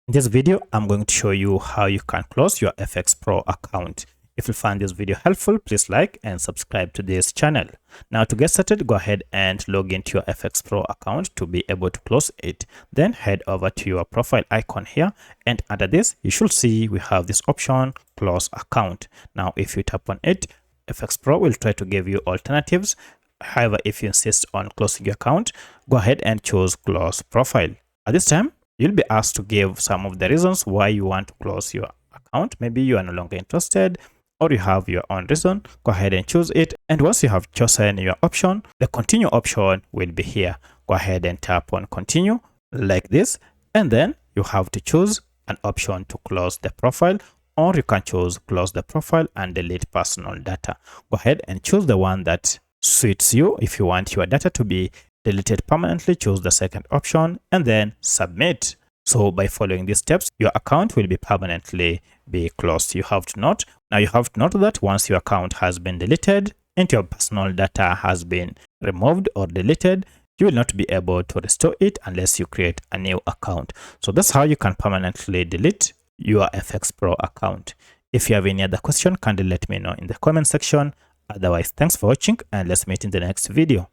In this video, I'm going to show you how you can close your FxPro account. If you find this video helpful, please like and subscribe to this channel. Now to get started, go ahead and log into your FxPro account to be able to close it. Then head over to your profile icon here, and under this, you should see we have this option, close account. Now if you tap on it, FxPro will try to give you alternatives. However, if you insist on closing your account, go ahead and choose close profile. At this time, you'll be asked to give some of the reasons why you want to close your account. Maybe you are no longer interested, or you have your own reason. Go ahead and choose it. And once you have chosen your option, the continue option will be here. Go ahead and tap on continue like this. And then you have to choose an option to close the profile, or you can choose close the profile and delete personal data. Go ahead and choose the one that suits you. If you want your data to be deleted permanently, choose the second option and then submit. So by following these steps, your account will be permanently closed. You have to note that once your account has been deleted and your personal data has been removed or deleted, you will not be able to restore it unless you create a new account. So that's how you can permanently delete your FxPro account. If you have any other question, kindly let me know in the comment section. Otherwise, thanks for watching and let's meet in the next video.